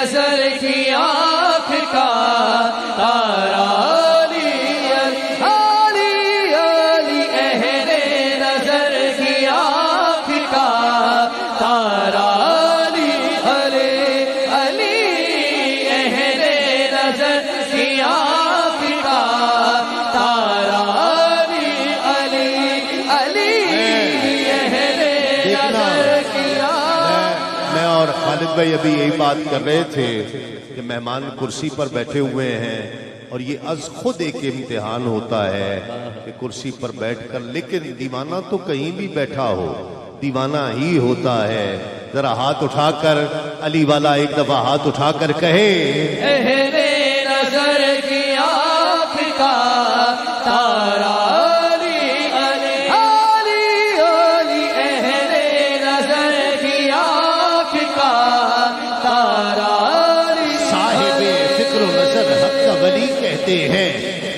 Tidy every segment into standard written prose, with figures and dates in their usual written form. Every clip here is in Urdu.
نظر کی آنکھ کا تارا علی علی علی اہل نظر کی آنکھ کا تارا علی علی علی اہل نظر کی آنکھ کا تارا علی علی علی اہل نظر کی آنکھ۔ میں اور خالد بھائی ابھی یہی بات کر رہے تھے کہ مہمان کرسی پر بیٹھے ہوئے ہیں اور یہ از خود ایک امتحان ہوتا ہے کہ کرسی پر بیٹھ کر، لیکن دیوانہ تو کہیں بھی بیٹھا ہو دیوانہ ہی ہوتا ہے۔ ذرا ہاتھ اٹھا کر علی والا ایک دفعہ ہاتھ اٹھا کر کہے اہل نظر کی آنکھ کا تارا علی علی علی علی اہل نظر کی آنکھ کا تارا علی صاحب فکر و نظر حق کا ولی کہتے ہیں،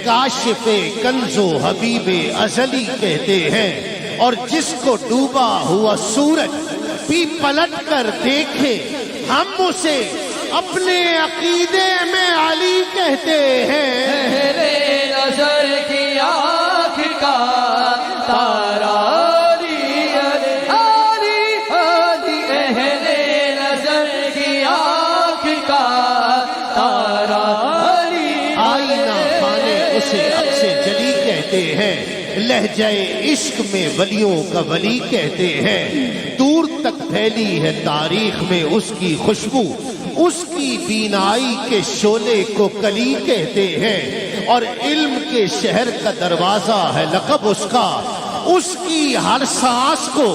کاشف کنز و حبیب ازلی کہتے ہیں، اور جس کو ڈوبا ہوا سورج بھی پلٹ کر دیکھے ہم اسے اپنے عقیدے میں علی کہتے ہیں۔ اہل نظر کی آنکھ کا تارا علی علی علی علی اہل نظر کی آنکھ کا تارا علی آئینہ خانے اسے عکس جلی کہتے ہیں، لہجہ عشق میں ولیوں کا ولی کہتے ہیں، دور تک پھیلی ہے تاریخ میں اس کی خوشبو، اس کی بینائی کے شعلے کو کلی کہتے ہیں، اور علم کے شہر کا دروازہ ہے لقب اس کا، اس کی ہر سانس کو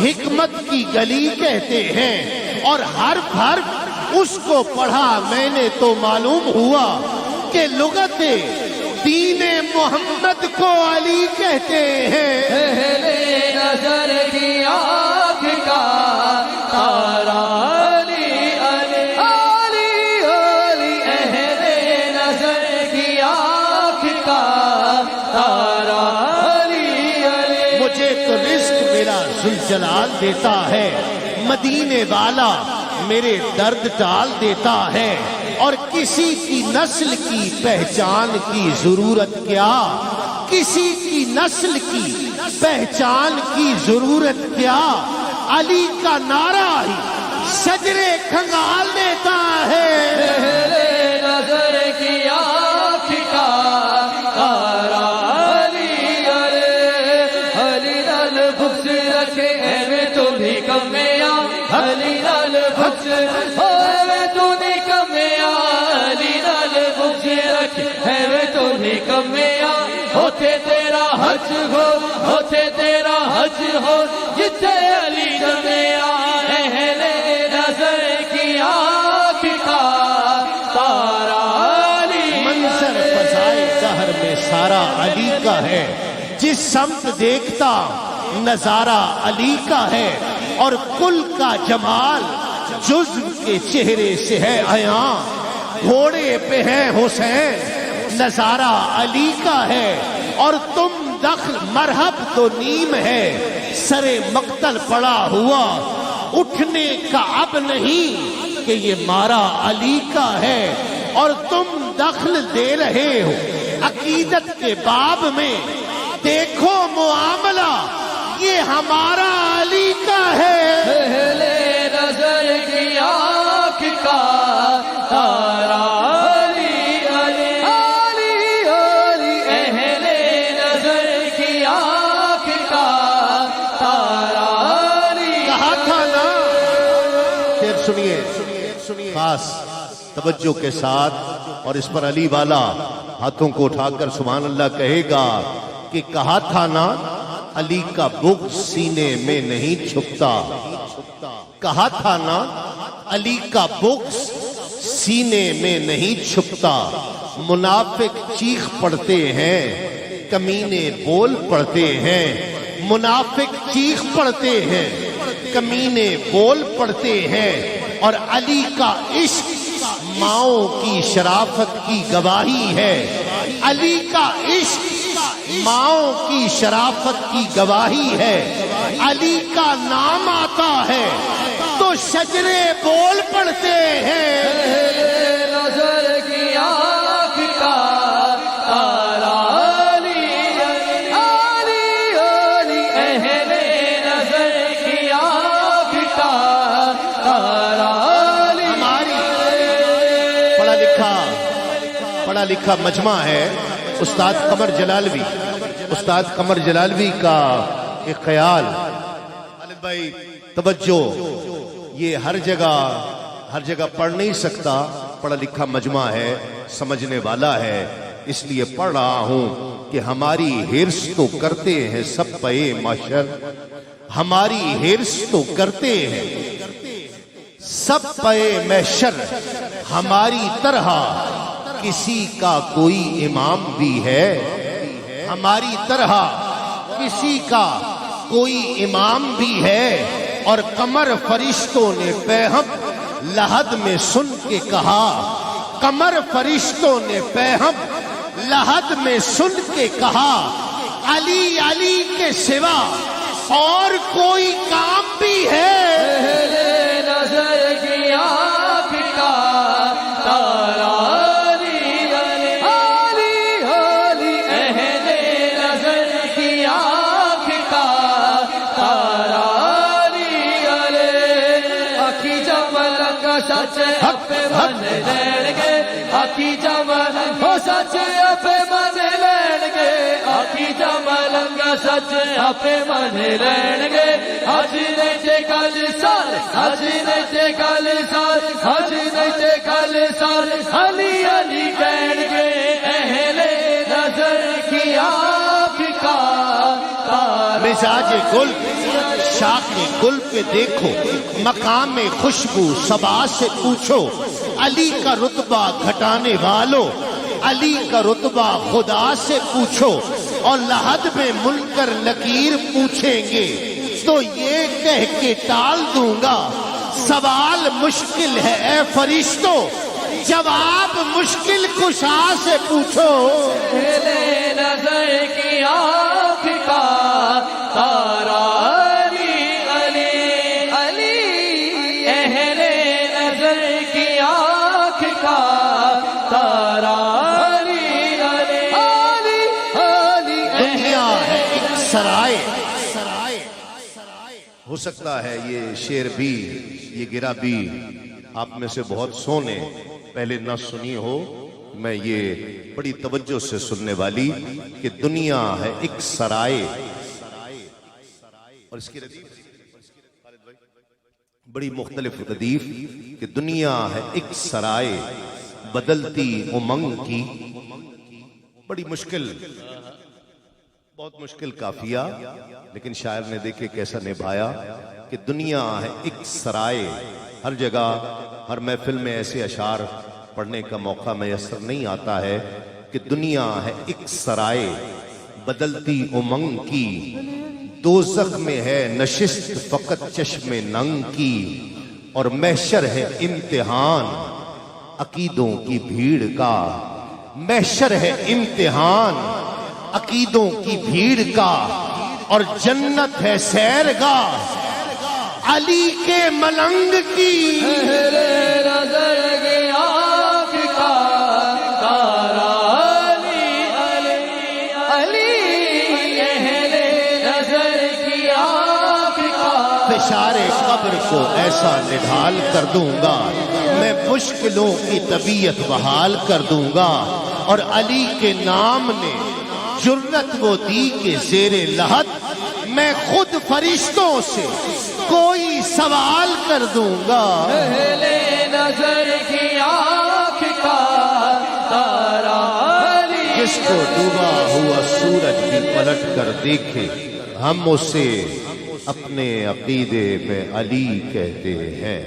حکمت کی گلی کہتے ہیں، اور حرف حرف اس کو پڑھا میں نے تو معلوم ہوا کہ لغت دین محمد کو علی کہتے ہیں۔ اہل نظر کی آنکھ کا تارا علی علی علی علی اہل نظر کی آنکھ کا تارا علی علی۔ مجھے تو رزق میرا ذوالجلال دیتا ہے، مدینے والا میرے درد ٹال دیتا ہے، اور کسی کی نسل کی پہچان کی ضرورت کیا، کسی کی نسل کی پہچان کی ضرورت کیا، علی کا نعرہ ہی شجرے کھنگال دیتا ہے۔ اہل نظر کی آنکھ کا تارا علی علی علی لال بخش رکھے میں تمہیں کمیا، علی لال بخش میں تمہیں کمیا، علی لال بخش رکھے میں تمہیں کمیا، ہوتے تیرا حج ہو ہوتے تیرا حج ہو جتے علی کمیا۔ اہل نظر کی آنکھ کا تارا علی منظر فضائے دہر میں سارا علی کا ہے، جس سمت دیکھتا نظارہ علی کا ہے، اور کل کا جمال جزو کے چہرے سے ہے عیاں، گھوڑے پہ ہے حسین نظارہ علی کا ہے، اور تم دخل مرحب تو نیم ہے، سر مقتل پڑا ہوا اٹھنے کا اب نہیں کہ یہ مارا علی کا ہے، اور تم دخل دے رہے ہو عقیدت کے باب میں، دیکھو معاملہ یہ ہمارا علی کا ہے۔ اہل نظر کی آنکھ کا تارا علی علی علی علی اہل نظر کی آنکھ کا تارا علی۔ کہا تھا نا، پھر سنیے خاص توجہ کے ساتھ، اور اس پر علی والا ہاتھوں کو اٹھا کر سبحان اللہ کہے گا کہ کہا تھا نا علی کا بغض سینے میں نہیں چھپتا، کہا تھا نا علی کا بغض سینے میں نہیں چھپتا، منافق چیخ پڑتے ہیں کمینے بول پڑتے ہیں، منافق چیخ پڑتے ہیں کمینے بول پڑتے ہیں، اور علی کا عشق ماؤں کی شرافت کی گواہی ہے، علی کا عشق ماؤں کی شرافت کی گواہی ہے، علی کا نام آتا ہے تو شجرے بول پڑتے ہیں۔ پڑھا لکھا مجمع ہے استاد قمر جلالوی، استاد قمر جلالوی کا ایک خیال. خالد بھائی توجہ، یہ ہر جگہ پڑھ نہیں سکتا، پڑھا لکھا مجمع ہے، سمجھنے والا ہے، اس لیے پڑھ رہا ہوں کہ ہماری ہرس تو کرتے ہیں سب پہ معاشر، ہماری ہرس تو کرتے ہیں سب پہ محشر، ہماری طرح کسی کا کوئی امام بھی ہے، ہماری طرح کسی کا کوئی امام بھی ہے. اور قمر فرشتوں نے پیہم لحد میں سن کے کہا، قمر فرشتوں نے پیہم لحد میں سن کے کہا، علی علی کے سوا اور کوئی کام بھی ہے. اہل نظر کی آنکھ کا تارا علی علی علی، اہل نظر کی آنکھ کا تارا علی علی. آخی جمل کا سچ اپنے من لین گے، آخی جمل ہو سچ اپنے من لین گے، آخی جمل کا سچ اپنے من لین گے. حج نہیں تے کل سال، حج نہیں تے کل سال، حج نہیں تے کل سال، علی علی کہن گے. اہل نظر کی آنکھ کا تارا مزاج گل شاخ گل پہ دیکھو، مقام خوشبو صبا سے پوچھو، علی کا رتبہ گھٹانے والو، علی کا رتبہ خدا سے پوچھو. اور لحد میں منکر نکیر پوچھیں گے تو یہ کہہ کے ٹال دوں گا، سوال مشکل ہے اے فرشتوں، جواب مشکل کشا سے پوچھو. اہل نظر کی آنکھ کا تارا علی علی علی، اہل نظر کی آنکھ کا تارا علی علی علی علی. دنیا ہے ایک سرائے. ہو سکتا ہے یہ شعر بھی، یہ گرا بھی آپ میں سے بہت سو نے پہلے نہ سنی ہو. میں یہ بڑی توجہ سے سننے والی کہ دنیا ہے ایک سرائے، اور اس کی ردیف بڑی مختلف ردیف کہ دنیا ہے ایک سرائے بدلتی امنگ کی. بڑی مشکل، بہت مشکل قافیہ، لیکن شاعر نے دیکھے کیسا نبھایا کہ دنیا ہے ایک سرائے. ہر جگہ ہر محفل میں ایسے اشعار پڑھنے کا موقع میسر نہیں آتا ہے کہ دنیا ہے ایک سرائے بدلتی امنگ کی. دوزخ میں ہے نشست فقط چشم ننگ کی، اور محشر ہے امتحان عقیدوں کی بھیڑ کا. محشر ہے امتحان عقیدوں کی بھیڑ کا، اور جنت ہے سیرگاہ علی کے ملنگ کی. اہل نظر کی آنکھ کا تارا علی علی علی، اہل نظر کی آنکھ کا فشار قبر کو ایسا نڈھال کر دوں گا، میں مشکلوں کی طبیعت بحال کر دوں گا. اور علی کے نام نے جرت وہ دی کہ زیر لحد میں خود فرشتوں سے کوئی سوال کر دوں گا. اہل نظر کی آنکھ کا تارا علی، جس کو ڈوبا ہوا سورج بھی پلٹ کر دیکھے، ہم اسے اپنے عقیدے میں علی کہتے ہیں.